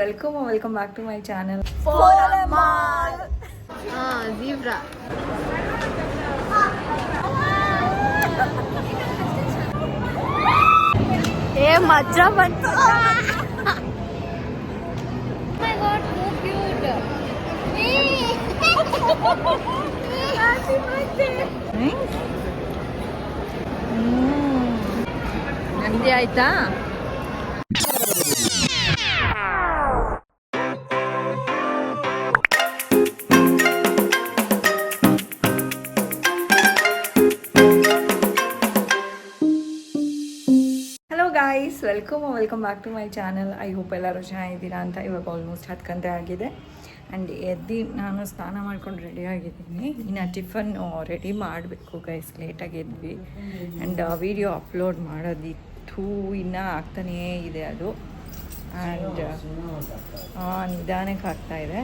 Welcome back to my channel. Zebra. ಮಜ್ಜಾ ಬಂತು. My God, so cute. Happy birthday. ನಂದಿ ಆಯ್ತಾ? Guys welcome back to my channel. I hope ಎಲ್ಲರೂ ಚೆನ್ನಾಗಿದ್ದೀರಾ ಅಂತ. ಇವಾಗ ಆಲ್ಮೋಸ್ಟ್ 10 ಗಂಟೆ ಆಗಿದೆ ಆ್ಯಂಡ್ ಎದ್ದು ನಾನು ಸ್ನಾನ ಮಾಡ್ಕೊಂಡು ರೆಡಿ ಆಗಿದ್ದೀನಿ. ಇನ್ನು ಟಿಫನ್ ರೆಡಿ ಮಾಡಬೇಕು ಗೈಸ್. ಲೇಟಾಗಿ ಎದ್ವಿ ಆ್ಯಂಡ್ ವಿಡಿಯೋ ಅಪ್ಲೋಡ್ ಮಾಡೋದಿತ್ತು, ಇನ್ನೂ ಆಗ್ತಾನೇ ಇದೆ ಅದು. ಆ್ಯಂಡ್ ನಿಧಾನಕ್ಕೆ ಆಗ್ತಾಯಿದೆ.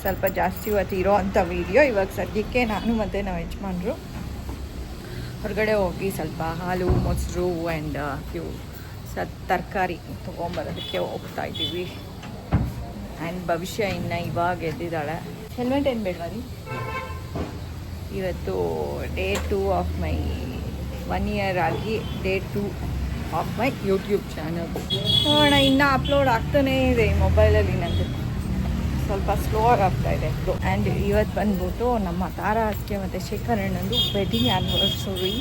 ಸ್ವಲ್ಪ ಜಾಸ್ತಿ ಇವತ್ತು ಇರೋ ಅಂಥ ವೀಡಿಯೋ. ಇವಾಗ ಸದ್ಯಕ್ಕೆ ನಾನು ಮತ್ತು ನಾವು ಯಜಮಾನ್ರು ಹೊರಗಡೆ ಹೋಗಿ ಸ್ವಲ್ಪ ಹಾಲು, ಮೊಸರು ಆ್ಯಂಡ್ ಇವು ತರಕಾರಿ ತೊಗೊಂಬರೋದಕ್ಕೆ ಹೋಗ್ತಾ ಇದ್ದೀವಿ. ಆ್ಯಂಡ್ ಭವಿಷ್ಯ ಇನ್ನು ಇವಾಗ ಎದ್ದಿದ್ದಾಳೆ. ಹೆಲ್ಮೆಟ್ ಏನು ಬೇಡವಾ ರೀ? ಇವತ್ತು ಡೇ 2 ಆಫ್ ಮೈ 1 ಇಯರ್ ಆಗಿ day 2 of my YouTube channel. ನೋಡೋಣ, ಇನ್ನೂ ಅಪ್ಲೋಡ್ ಆಗ್ತಾನೇ ಇದೆ ಈ ಮೊಬೈಲಲ್ಲಿ. ನಂದು ಸ್ವಲ್ಪ ಸ್ಲೋ ಆಗ್ತಾಯಿದೆ. ಆ್ಯಂಡ್ ಇವತ್ತು ಬಂದ್ಬಿಟ್ಟು ನಮ್ಮ ತಾರಾ ಅತ್ತಿಗೆ ಮತ್ತು ಶೇಖರ್ ಅಣ್ಣಂದು ವೆಡ್ಡಿಂಗ್ ಆ್ಯನಿವರ್ಸರಿ.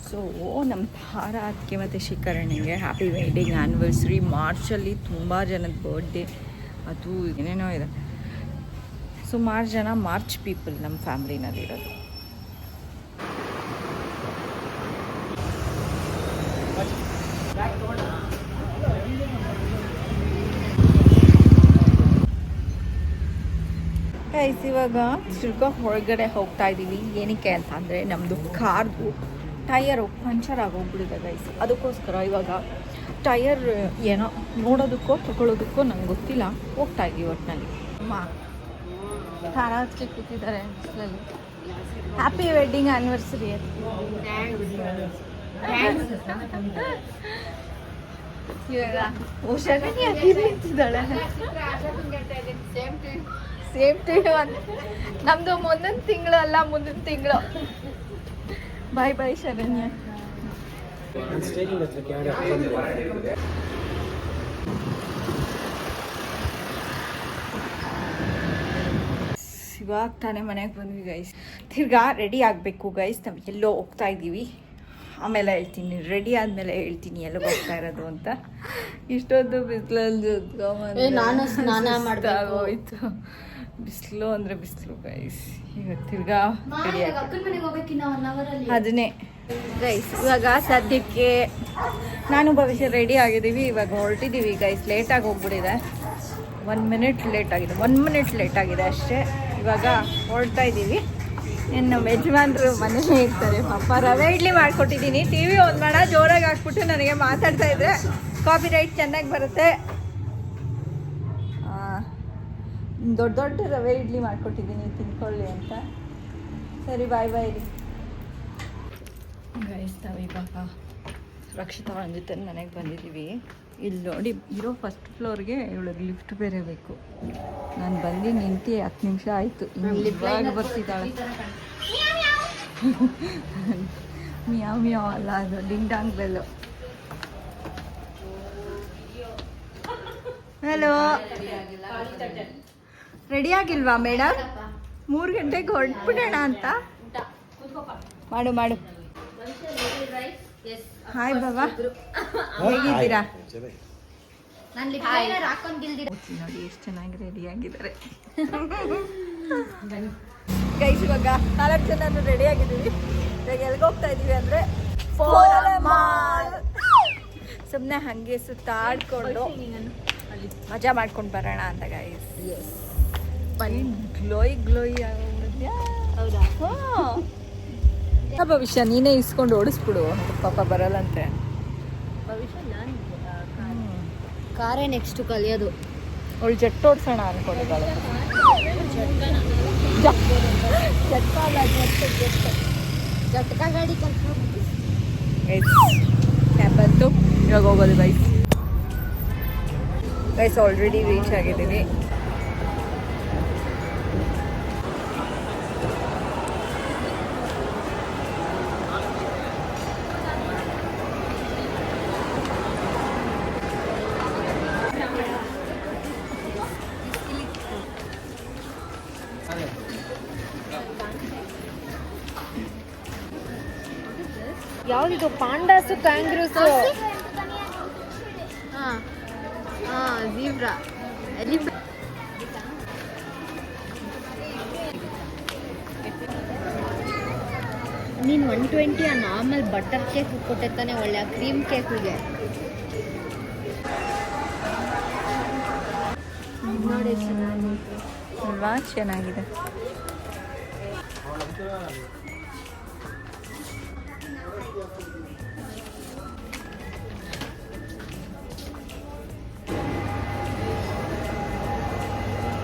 ಸೊ ನಮ್ಮ ತಾರಾ ಅತ್ತಿಗೆ ಮತ್ತು ಶೇಖರ್ ಅಣ್ಣಂಗೆ ಹ್ಯಾಪಿ ವೆಡ್ಡಿಂಗ್ ಆ್ಯನಿವರ್ಸರಿ. ಮಾರ್ಚಲ್ಲಿ ತುಂಬ ಜನದ ಬರ್ಡೇ, ಅದು ಏನೇನೋ ಇದೆ. ಸುಮಾರು ಜನ ಮಾರ್ಚ್ ಪೀಪಲ್ ನಮ್ಮ ಫ್ಯಾಮ್ಲಿನಲ್ಲಿರೋದು. ಗೈಸ್ ಇವಾಗ ತಿರ್ಗಾ ಹೊರಗಡೆ ಹೋಗ್ತಾ ಇದ್ದೀವಿ. ಏನಕ್ಕೆ ಅಂತ ಅಂದರೆ ನಮ್ಮದು ಕಾರ್ದು ಟಯರು ಪಂಚರ್ ಆಗೋಗ್ಬಿಟ್ಟಿದೆ ಗೈಸ್. ಅದಕ್ಕೋಸ್ಕರ ಇವಾಗ ಟಯರ್ ಏನೋ ನೋಡೋದಕ್ಕೋ ತಗೊಳ್ಳೋದಕ್ಕೋ ನಂಗೆ ಗೊತ್ತಿಲ್ಲ, ಹೋಗ್ತಾ ಇದ್ದೀವಿ ಒಟ್ಟಿನಲ್ಲಿ. ಅಮ್ಮ ತಾರಾಜ್ಗೆ ಕೂತಿದ್ದಾರೆ ಬಿಸಿಲಲ್ಲಿ. Happy wedding anniversary. ಇವಾಗ ಹುಷಾರಾಗಿ ನಿಂತಿದ್ದಾಳೆ. ಸೇಮ್ ಟು ಯು ಅಂತ. ನಮ್ಮದು ಮುಂದಿನ ತಿಂಗಳು ಅಲ್ಲ, ಮುಂದಿನ ತಿಂಗಳು. ಬಾಯ್ ಶರಣ್ಯ. ಇವಾಗ ತಾನೇ ಮನೆಗೆ ಬಂದ್ವಿ ಗೈಸ್. ತಿರ್ಗಾ ರೆಡಿ ಆಗಬೇಕು ಗೈಸ್. ನಾವು ಎಲ್ಲೋ ಹೋಗ್ತಾ ಇದ್ದೀವಿ, ಆಮೇಲೆ ಹೇಳ್ತೀನಿ. ರೆಡಿ ಆದಮೇಲೆ ಹೇಳ್ತೀನಿ ಎಲ್ಲಿಗೆ ಹೋಗ್ತಾ ಇರೋದು ಅಂತ. ಇಷ್ಟೊಂದು ಬಿಸಿಲಲ್ಲಿ ನಾನು ಸ್ನಾನ ಮಾಡಬೇಕಾಗೋಯ್ತು. ಬಿಸಿಲು ಅಂದರೆ ಬಿಸಿಲು ಗೈಸ್. ಈಗ ತಿರ್ಗಾ ರೆಡಿ ಅದನ್ನೇ ಗೈಸ್. ಇವಾಗ ಸದ್ಯಕ್ಕೆ ನಾನು ಭವಿಷ್ಯ ರೆಡಿ ಆಗಿದ್ದೀವಿ. ಇವಾಗ ಹೊರಟಿದ್ದೀವಿ ಗೈಸ್. ಲೇಟಾಗಿ ಹೋಗ್ಬಿಟ್ಟಿದೆ. 1 ಮಿನಿಟ್ ಲೇಟ್ ಆಗಿದೆ ಅಷ್ಟೇ. ಇವಾಗ ಹೊರಡ್ತಾ ಇದ್ದೀವಿ. ಇನ್ನು ನಮ್ಮ ಯಜಮಾನ್ರು ಮನೇಲೇ ಇರ್ತಾರೆ ಪಾಪ. ರವೆ ಇಡ್ಲಿ ಮಾಡಿಕೊಟ್ಟಿದ್ದೀನಿ. ಟಿ ವಿ ಒಂದು ಮಾಡ ಜೋರಾಗಿ ಹಾಕ್ಬಿಟ್ಟು ನನಗೆ ಮಾತಾಡ್ತಾ ಇದ್ರೆ ಕಾಪಿ ರೈಟ್ ಚೆನ್ನಾಗಿ ಬರುತ್ತೆ. ದೊಡ್ಡ ರವೆ ಇಡ್ಲಿ ಮಾಡಿಕೊಟ್ಟಿದ್ದೀನಿ, ತಿನ್ಕೊಳ್ಳಿ ಅಂತ. ಸರಿ, ಬಾಯ್ ರೀ ಗೈಸ್. ನಾವು ಇವಾಗ ರಕ್ಷಿತಾ ಅವನ ಜೊತೆ ಮನೆಗೆ ಬಂದಿದ್ದೀವಿ. ಇಲ್ಲಿ ನೋಡಿ, ಇರೋ ಫಸ್ಟ್ ಫ್ಲೋರ್ಗೆ ಇವಳಿಗೆ ಲಿಫ್ಟ್ ಬೇರೆ ಬೇಕು. ನಾನು ಬಂದು ನಿಂತು 10 ನಿಮಿಷ ಆಯಿತು. ಇವಾಗ ಬರ್ತಿದ್ದಾಳೆ. ಮಿಯಾವ್ ಮಿಯಾವ್ ಅಲ್ಲ, ಅದು ding dong bell. Hello, ready ಆಗಿಲ್ವಾ ಮೇಡಮ್? 3 ಗಂಟೆಗೆ ಹೊರಟ್ಬಿಡೋಣ ಅಂತ. ಮಾಡು. ಹಾಯ್ ಬಾಬಾ, ಹೇಗಿದ್ದೀರಾ? ನೋಡಿ ಎಷ್ಟು ಚೆನ್ನಾಗಿ ರೆಡಿ ಆಗಿದ್ದಾರೆ ಗೈಸ್. ಇವಾಗ 4 ಜನ ರೆಡಿ ಆಗಿದ್ದೀವಿ. ಇವಾಗ ಎಲ್ಲಿಗೆ ಹೋಗ್ತಾ ಇದ್ದೀವಿ ಅಂದರೆ ಸುಮ್ಮನೆ ಹಾಗೆ ಸುತ್ತಾಡ್ಕೊಂಡು ಮಜಾ ಮಾಡ್ಕೊಂಡು ಬರೋಣ ಅಂತ ಗೈಸ್. ಗ್ಲೋಯಿ ಆಗೋಗ್ಬಿಡುತ್ತೆ. ಹೌದಾ? ಭವಿಷ್ಯ ನೀನೇ ಇಸ್ಕೊಂಡು ಓಡಿಸ್ಬಿಡು, ಪಾಪ ಬರಲ್ಲಂತೆ. ಭವಿಷ್ಯ ನಾನು ಕಾರೇ ನೆಕ್ಸ್ಟ್ ಕಲಿಯೋದು. ಅವಳು ಜಟ್ ಓಡಿಸೋಣ ಅಂದ್ಕೊಂಡಿದ್ದಾಳೆ. ಜಟ್ಕ ಗಾಡಿ ಕಲ್ತ್ಕೊಂಡು ಕ್ಯಾಬ್ ಬಂತು. ಇವಾಗ ಹೋಗೋದು ಗೈಸ್. ಗೈಸ್ ಆಲ್ರೆಡಿ ರೀಚ್ ಆಗಿದ್ದೀವಿ. ಯಾವ್ದಿದು ಪಾಂಡಾಸು ಕ್ಯಾಂಗ್ರೂಸು? ಜೀಬ್ರಾ ನೀನು 120 ಆ ನಾರ್ಮಲ್ ಬಟರ್ ಕೇಕ್ ಕೊಟ್ಟೆ ತಾನೆ, ಒಳ್ಳೆ ಕ್ರೀಮ್ ಕೇಕಿಗೆ ನೋಡಿ ಚೆನ್ನಾಗಿದೆ ಅಲ್ವಾ? ಚೆನ್ನಾಗಿದೆ.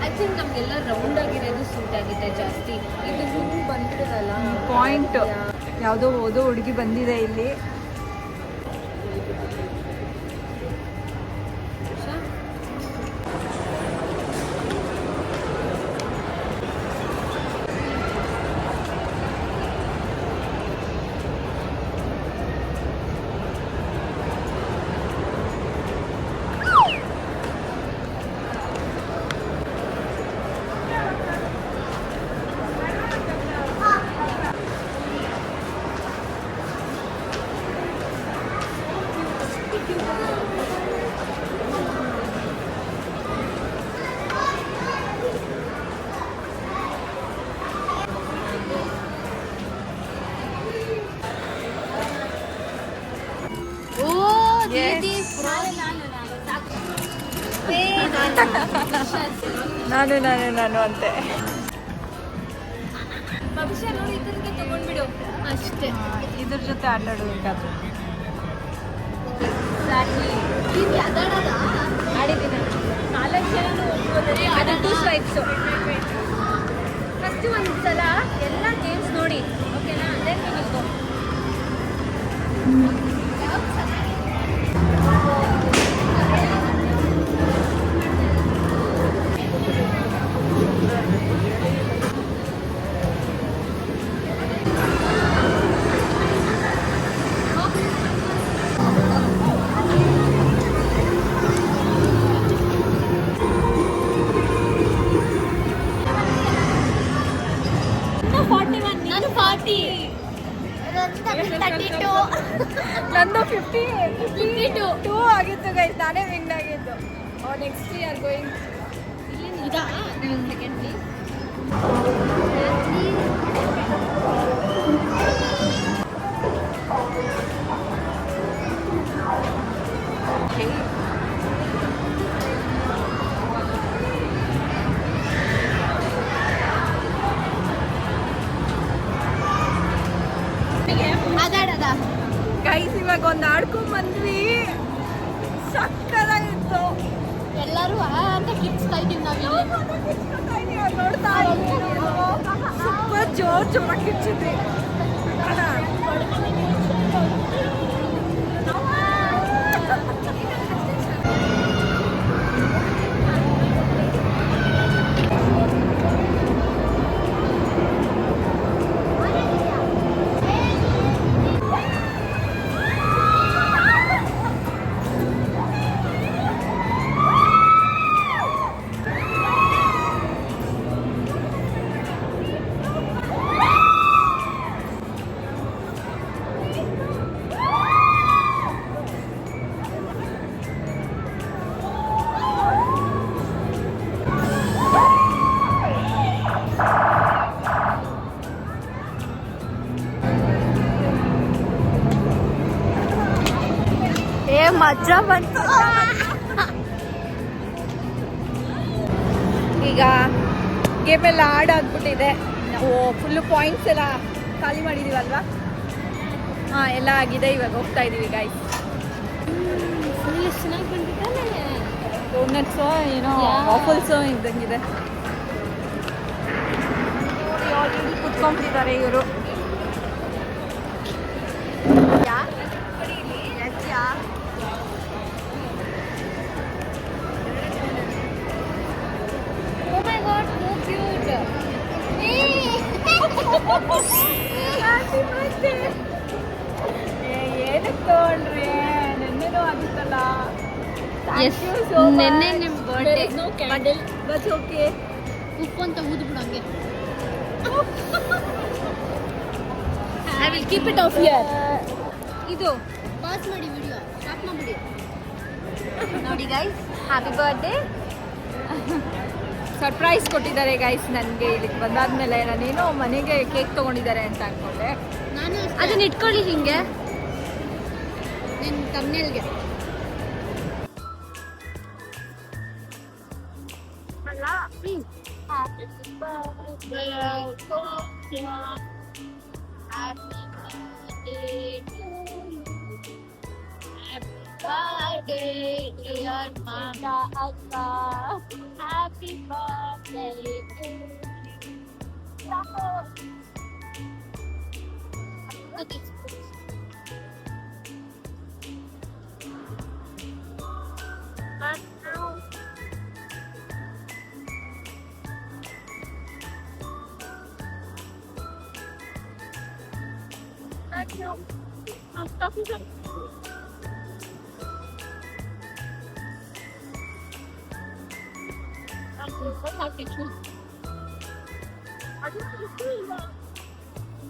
ಐ ಥಿಂಕ್ ನಮಗೆಲ್ಲ ರೌಂಡ್ ಆಗಿರೋದು ಸೂಟ್ ಆಗಿದೆ ಜಾಸ್ತಿ. ಇದು ಹಿಂಗೆ ಬಂದಿರೋದಲ್ಲ ಪಾಯಿಂಟ್ ಯಾವುದೋ ಓದೋ ಹುಡುಗಿ ಬಂದಿದೆ ಇಲ್ಲಿ. ನಾನು ನಾನು ನಾನು ಅಂತೆ. ಭವಿಷ್ಯ ನೋಡಿ ಇದಕ್ಕೆ ತಗೊಂಡ್ಬಿಡು ಅಷ್ಟೇ. ಇದ್ರ ಜೊತೆ ಆಟ ಆಡಬೇಕಾದ್ರೆ ಆಡಿದ್ದೀನಿ 4 ಜನನು ಹೋಗ್ಬೋದ್ರೆ ಅದು 2 ಸ್ವೈಪ್ಸು. ಫಸ್ಟ್ ಒಂದು ಸಲ ಎಲ್ಲ ಗೇಮ್ಸ್ ನೋಡಿ, ಓಕೆನಾ? ಅದೇ ನೀವು ನಾನು 40 ನಂದು 52 ಆಗಿತ್ತು ಗೈಸ್. ನಾನೇ ವಿನ್ ಆಗಿದ್ದು. Next year going. ಇದಾ ಸೆಕೆಂಡ್ ಪ್ಲೀಸ್. ಅದಾಡದ ಗೈಸ್ ಇವಾಗ ಒಂದು ಆಡ್ಕೊಂಡ್ ಬಂದ್ವಿ. ಸಕ್ಕದಾಗಿತ್ತು. ಎಲ್ಲರೂ ಅಂತ ಕಿಚ್ತಾ ಇದೀವಿ ನಾವು. ನೋಡ್ತಾ ಸೂಪರ್ ಜೋರಾಗಿ ಕಿಚ್ಚಿದ್ವಿ. ಮಜಾ ಬಂತು. ಈಗ ಗೇಮ್ ಎಲ್ಲ ಆಡಾಗ್ಬಿಟ್ಟಿದೆ. ನಾವು ಫುಲ್ಲು ಪಾಯಿಂಟ್ಸ್ ಎಲ್ಲ ಖಾಲಿ ಮಾಡಿದೀವಲ್ವಾ? ಹಾಂ, ಎಲ್ಲ ಆಗಿದೆ. ಇವಾಗ ಹೋಗ್ತಾ ಇದೀವಿ ಗಾಯ್ಸ್. ಫುಲ್ ಚೆನ್ನಾಗಿ ಬಂದಿದ್ದಾನೆ. ಡೋನಟ್ಸು ಏನೋ ವಾಫಲ್ಸು ಇದ್ದಂಗಿದೆ. ಆಲ್ರೆಡಿ ಕುತ್ಕೊಂಡ್ಬಿಟ್ಟಿದ್ದಾರೆ ಇವರು. ಏನಕ್ಕೆ ತಗೊಂಡ್ರಿ ನೆನ್ನೆನೂ ಆಗಿತ್ತಲ್ಲ. ನೆನ್ನೆ ನಿಮ್ಮ ಬರ್ಡೇ ಬಟ್ ಓಕೆ. ಉಪ್ಪು ಅಂತ ಊದ್ಬಿಡು ಹಂಗೆ. I will keep it off here. ಇದು ಪಾಸ್ ಮಾಡಿ ವಿಡಿಯೋ ಸ್ಟಾಪ್ ಮಾಡ್ಬಿಡಿ. ನೋಡಿ ಗೈಸ್, ಹ್ಯಾಪಿ ಬರ್ಡೇ. ಸರ್ಪ್ರೈಸ್ ಕೊಟ್ಟಿದ್ದಾರೆ ಗೈಸ್ ನನಗೆ. ಇಲ್ಲಿಗೆ ಬಂದಾದ್ಮೇಲೆ ನಾನೇನೋ ಮನೆಗೆ ಕೇಕ್ ತೊಗೊಂಡಿದ್ದಾರೆ ಅಂತ ಅನ್ಕೊಂಡೆ. ನಾನು ಅದನ್ನ ಇಟ್ಕೊಳ್ಳಿ ಹಿಂಗೆ ನಿನ್ನ ತಮ್ಮನೇಲ್ಗೆ. Birthday, dear Mama Akka. Happy birthday to you. Thank you. I'm talking to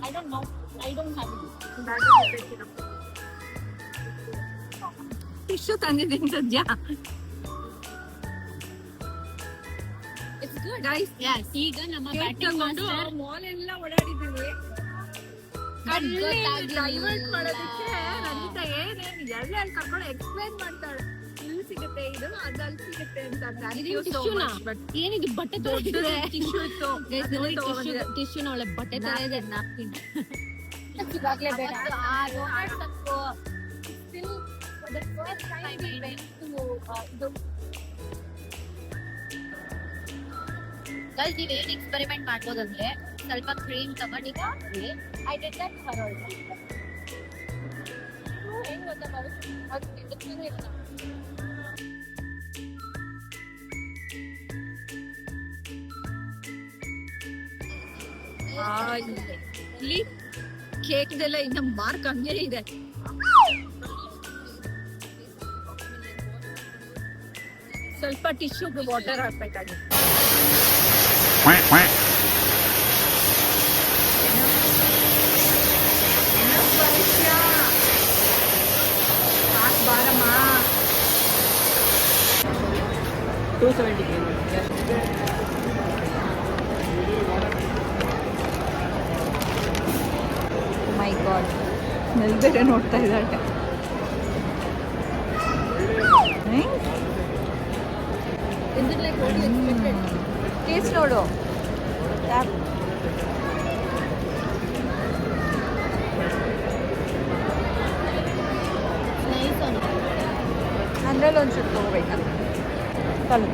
I don't know. I don't have it. Tissue ತಂದಿದ್ದೀನಿ ಸದ್ಯ. It's good. Guys, Yes. ಈಗ ನಮ್ಮ ಬ್ಯಾಟಿಂಗ್ ಮಾಸ್ಟರ್ ಮಾಲ್ ಎಲ್ಲ ಓಡಾಡಿದ್ದೀವಿ. ಡೈವರ್ಟ್ ಮಾಡೋದಕ್ಕೆ ರಜಿತಾ ಏನೇನು ಎಲ್ಲ ಕರ್ಕೊಂಡು ಎಕ್ಸ್ಪ್ಲೈನ್ ಮಾಡ್ತಾಳೆ. ಇಲ್ಲಿ ಸಿಗುತ್ತೆ ಇದು, ಅದಲ್ಲಿ ಸಿಗುತ್ತೆ ಅಂತ. ಏನಿದು ಬಟ್ಟೆ ದೊಡ್ಡದೇ ಟಿಶ್ಯೂ ಇತ್ತು. ಟಿಶ್ಯೂನ ಒಳ್ಳೆ ಬಟ್ಟೆ ತರ ಇದೆ. ಇವಾಗ್ಲೇ ಬೇಡ. ಗೈಸ್, ನೀವೇನ್ ಎಕ್ಸ್ಪೆರಿಮೆಂಟ್ ಮಾಡ್ಬೋದಂದ್ರೆ ಸ್ವಲ್ಪ ಕ್ರೀಮ್ ತಗೊಂಡು I did that for also. ಹೆಂಗ್ ಗೊತ್ತಾ ಇಲ್ಲಿ ಕೇಕ್ದೆಲ್ಲ ಇನ್ನ ಮಾರ್ಕ್ ಹಂಗೆ ಇದೆ. ಸ್ವಲ್ಪ ಟಿಶ್ಯೂಗೆ ವಾಟರ್ ಹಾಕ್ಬೇಕಾಗಿದೆ. ಬಾರಮ್ಮ. 270 ಮೈ ಗಾಡ್, ಸ್ಮೆಲ್ ಬೇರೆ ನೋಡ್ತಾ ಇದ್ದಾಳೆ. ಟೇಸ್ಟ್ ನೋಡು. ಅಂದ್ರಲ್ಲಿ ಒಂಚೂರು ತಗೋಬೇಕಾ? ತಲೆ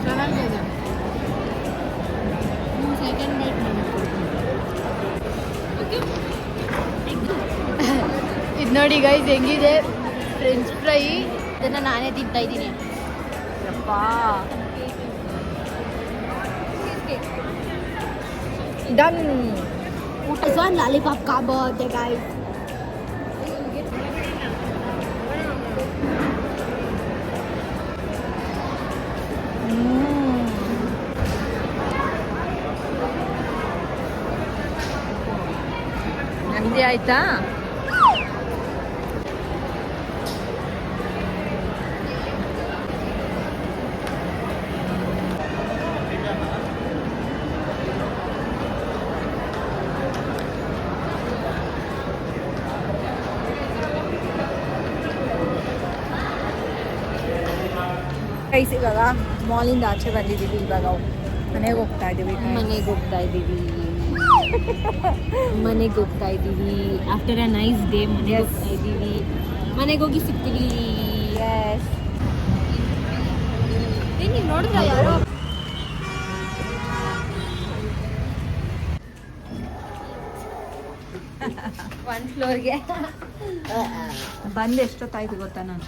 ಚೆನ್ನಾಗಿದೆ. ಸೆಕೆಂಡ್ ಬೈಟ್ ಇದು ನೋಡಿ ಗೈಸ್ ಹೆಂಗಿದೆ ಫ್ರೆಂಚ್ ಫ್ರೈ. ಇದನ್ನ ನಾನೇ ತಿಂತಾ ಇದ್ದೀನಿ. ಡನ್. ಊಟ ಲಾಲಿಪಾಪ್ ಕಾ ಬರ್ತ್ಡೇ ಗೈಸ್. ನಮ್ದೇ ಆಯ್ತಾ? ಗೈಸ್, ಇವಾಗ ಮಾಲಿಂದ ಆಚೆ ಬಂದಿದ್ದೀವಿ. ಇವಾಗ ಮನೆಗೆ ಹೋಗ್ತಾ ಇದ್ದೀವಿ. ಮನೆಗೆ ಹೋಗ್ತಾ ಇದ್ದೀವಿ ಆಫ್ಟರ್ ಅ ನೈಸ್ ಡೇ. ಮನೆಗೆ ಹೋಗ್ತಾ ಇದ್ದೀವಿ. ಮನೆಗೆ ಹೋಗಿ ಸಿಗ್ತೀವಿ. ನೀವು ನೋಡಿದ್ರ ಯಾರೋ ಒನ್ ಫ್ಲೋರ್ಗೆ ಬಂದು ಎಷ್ಟೊತ್ತಾಯ್ತು ಗೊತ್ತಾ? ನಾನು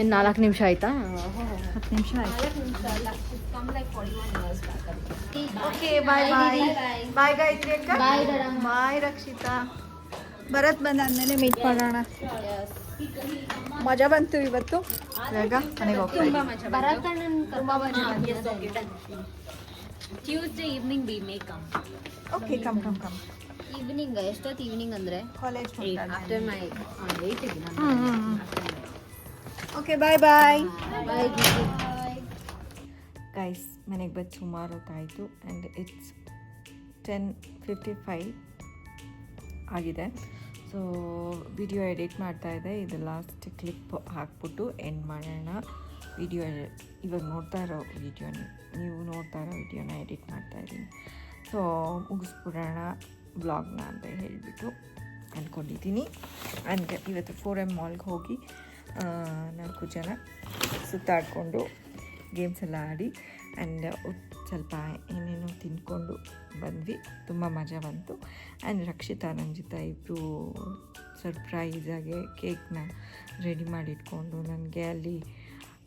ಏನು 4 ನಿಮಿಷ ಆಯ್ತಾ? 10 ನಿಮಿಷ ಆಯ್ತು. 4 ನಿಮಿಷ ಅಲ್ಲ, come like 41 hours back. Okay bye bye bye Gayathri ಅಕ್ಕ. ಬಾಯ್ ದರಮ್ಮ. ಬಾಯ್ ರಕ್ಷಿತಾ. ಭರತ್ ಬಂದಾದ್ಮೇಲೆ ಮೀಟ್ ಮಾಡೋಣ. ಮಜಾ ಬಂತು ಇವತ್ತು. ಇವಾಗ ಮನೆಗೆ ಹೋಗ್ತಾ ಇದ್ದೀವಿ. ಭರತಣ್ಣನ್ ತುಂಬಾ ಮಜಾ. Tuesday evening we may come. Okay come come come. Evening ಎಷ್ಟೊತ್ತು? ಈವ್ನಿಂಗ್ ಅಂದರೆ ಕಾಲೇಜ್ ಆಫ್ಟರ್ ಮೈ 8 ಇದೆ okay bye bye bye. Guys ಮನೆಗೆ ಬಂದು ಸುಮಾರು ಹೊತ್ತಾಯಿತು ಆ್ಯಂಡ್ ಇಟ್ಸ್ 10:55 ಆಗಿದೆ. ಸೊ ವಿಡಿಯೋ ಎಡಿಟ್ ಮಾಡ್ತಾಯಿದ್ದೆ. ಇದು ಲಾಸ್ಟ್ ಕ್ಲಿಪ್ ಹಾಕ್ಬಿಟ್ಟು ಎಂಡ್ ಮಾಡೋಣ. ವಿಡಿಯೋ ಇವಾಗ ನೋಡ್ತಾ ಇರೋ ನೀವು ನೋಡ್ತಾ ಇರೋ ವಿಡಿಯೋನ ಎಡಿಟ್ ಮಾಡ್ತಾಯಿದ್ದೀನಿ. ಸೊ ಮುಗಿಸ್ಬಿಡೋಣ ಬ್ಲಾಗ್ನ ಅಂತ ಹೇಳಿಬಿಟ್ಟು ಅಂದ್ಕೊಂಡಿದ್ದೀನಿ. ಆ್ಯಂಡ್ ಇವತ್ತು 4M ಮಾಲ್ಗೆ ಹೋಗಿ 4 ಜನ ಸುತ್ತಾಡಿಕೊಂಡು ಗೇಮ್ಸ್ ಎಲ್ಲ ಆಡಿ ಆ್ಯಂಡ್ ಸ್ವಲ್ಪ ಏನೇನೋ ತಿಂದ್ಕೊಂಡು ಬಂದ್ವಿ. ತುಂಬ ಮಜಾ ಬಂತು. ಆ್ಯಂಡ್ ರಕ್ಷಿತಾ ರಂಜಿತಾ ಇಬ್ಬರು ಸರ್ಪ್ರೈಸಾಗಿ ಕೇಕ್ನ ರೆಡಿ ಮಾಡಿಟ್ಕೊಂಡು ನನಗೆ ಅಲ್ಲಿ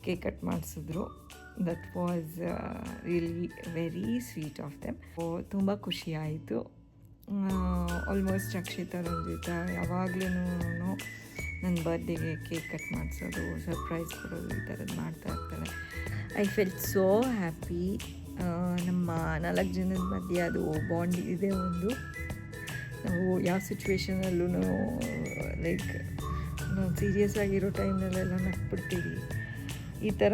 ಕೇಕ್ ಕಟ್ ಮಾಡಿಸಿದ್ರು. That was really very sweet of them. ತುಂಬ ಖುಷಿ ಆಯಿತು. ಆಲ್ಮೋಸ್ಟ್ ರಕ್ಷಿತಾ ರಂಜಿತಾ ಯಾವಾಗಲೂ ನನ್ನ ಬರ್ಡೇಗೆ ಕೇಕ್ ಕಟ್ ಮಾಡಿಸೋದು, ಸರ್ಪ್ರೈಸ್ ಕೊಡೋದು ಈ ಥರದ್ದು ಮಾಡ್ತಾ ಇರ್ತಾರೆ. I felt so happy. ನಮ್ಮ 4 ಜನದ ಮಧ್ಯೆ ಅದು ಬಾಂಡ್ ಇದೆ ಒಂದು. ನಾವು ಯಾವ ಸಿಚುವೇಶನಲ್ಲೂ ಲೈಕ್ ನಾವು ಸೀರಿಯಸ್ ಆಗಿರೋ ಟೈಮ್ನಲ್ಲೆಲ್ಲ ನಕ್ಬಿಡ್ತೀವಿ. ಈ ಥರ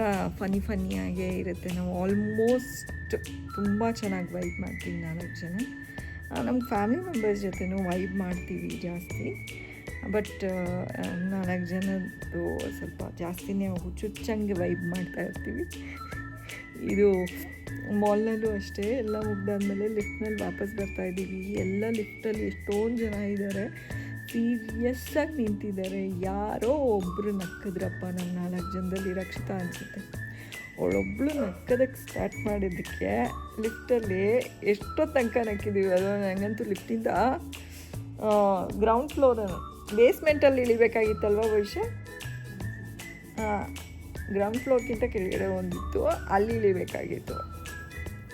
ಫನ್ನಿಯಾಗೇ ಇರುತ್ತೆ. ನಾವು ಆಲ್ಮೋಸ್ಟ್ ತುಂಬ ಚೆನ್ನಾಗಿ ವೈಬ್ ಮಾಡ್ತೀವಿ 4 ಜನ. ನಮ್ಮ ಫ್ಯಾಮಿಲಿ ಮೆಂಬರ್ಸ್ ಜೊತೆನೂ ವೈಬ್ ಮಾಡ್ತೀವಿ ಜಾಸ್ತಿ. ಬಟ್ 4 ಜನದ್ದು ಸ್ವಲ್ಪ ಜಾಸ್ತಿನೇ ಹುಚ್ಚುಚ್ಚಂಗೆ ವೈಬ್ ಮಾಡ್ತಾ ಇರ್ತೀವಿ. ಇದು ಮಾಲ್ನಲ್ಲೂ ಅಷ್ಟೇ. ಎಲ್ಲ ಮುಗ್ದಾದ್ಮೇಲೆ ಲಿಫ್ಟ್ನಲ್ಲಿ ವಾಪಸ್ ಬರ್ತಾಯಿದ್ದೀವಿ. ಎಲ್ಲ ಲಿಫ್ಟಲ್ಲಿ ಎಷ್ಟೊಂದು ಜನ ಇದ್ದಾರೆ, ಸೀರಿಯಸ್ಸಾಗಿ ನಿಂತಿದ್ದಾರೆ. ಯಾರೋ ಒಬ್ಬರು ನಕ್ಕಿದ್ರಪ್ಪ ನಮ್ಮ 4 ಜನದಲ್ಲಿ. ರಕ್ಷಿತಾ ಅನಿಸುತ್ತೆ, ಅವಳೊಬ್ಬಳು ನಕ್ಕದಕ್ಕೆ ಸ್ಟಾರ್ಟ್ ಮಾಡಿದ್ದಕ್ಕೆ ಲಿಫ್ಟಲ್ಲಿ ಎಷ್ಟೋ ತನಕ ನಕ್ಕಿದ್ದೀವಿ. ಅದು ನನಗಂತೂ ಲಿಫ್ಟಿಂದ ಗ್ರೌಂಡ್ ಫ್ಲೋರ್ ಬೇಸ್ಮೆಂಟಲ್ಲಿ ಇಳಿಬೇಕಾಗಿತ್ತಲ್ವ ಬಹುಶಃ. ಗ್ರೌಂಡ್ ಫ್ಲೋರ್ಗಿಂತ ಕೆಳಗಡೆ ಒಂದಿತ್ತು, ಅಲ್ಲಿ ಇಳಿಬೇಕಾಗಿತ್ತು.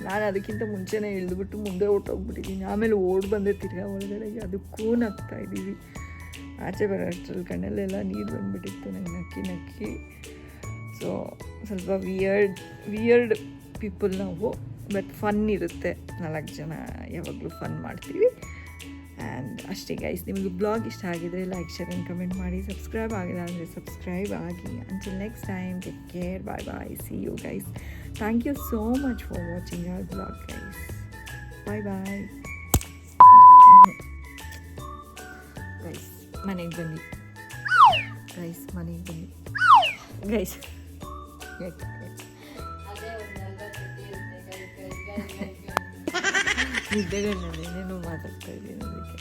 ನಾನು ಅದಕ್ಕಿಂತ ಮುಂಚೆನೇ ಇಳಿದ್ಬಿಟ್ಟು ಮುಂದೆ ಹೊರ್ಟೋಗ್ಬಿಟ್ಟಿದ್ದೀನಿ. ಆಮೇಲೆ ಓಡಿ ಬಂದೆ ತಿರ್ಗಾ ಒಳಗಡೆಗೆ. ಅದಕ್ಕೂ ನಗ್ತಾಯಿದ್ದೀವಿ. ಆಚೆ ಬರೋ ಅಷ್ಟರಲ್ಲಿ ಕಣ್ಣಲ್ಲೆಲ್ಲ ನೀರು ಬಂದುಬಿಟ್ಟಿತ್ತು ನಂಗೆ ನಕ್ಕಿ. ಸೊ ಸ್ವಲ್ಪ ವಿಯರ್ಡ್ ಪೀಪಲ್ ನಾವು. ಬಟ್ ಫನ್ ಇರುತ್ತೆ. 4 ಜನ ಯಾವಾಗಲೂ ಫನ್ ಮಾಡ್ತೀವಿ. ಆ್ಯಂಡ್ ಅಷ್ಟೇ ಗೈಸ್. ನಿಮಗೆ ಬ್ಲಾಗ್ ಇಷ್ಟ ಆಗಿದರೆ ಲೈಕ್, ಶೇರ್ ಆ್ಯಂಡ್ ಕಮೆಂಟ್ ಮಾಡಿ. ಸಬ್ಸ್ಕ್ರೈಬ್ ಆಗಿಲ್ಲ ಅಂದರೆ ಸಬ್ಸ್ಕ್ರೈಬ್ ಆಗಿ. Until next time, take care, bye bye, see you guys. Thank you so much for watching our blog guys. Bye bye guys. ಮನೆಗೆ ಬನ್ನಿ ಗೈಸ್, ಮನೆಗೆ ಬನ್ನಿ ಗೈಸ್. ನಿದ್ದೆಗಳು ಏನೇನೋ ಮಾತಾಡ್ತಾ ಇದ್ದೀನಿ ಅದಕ್ಕೆ.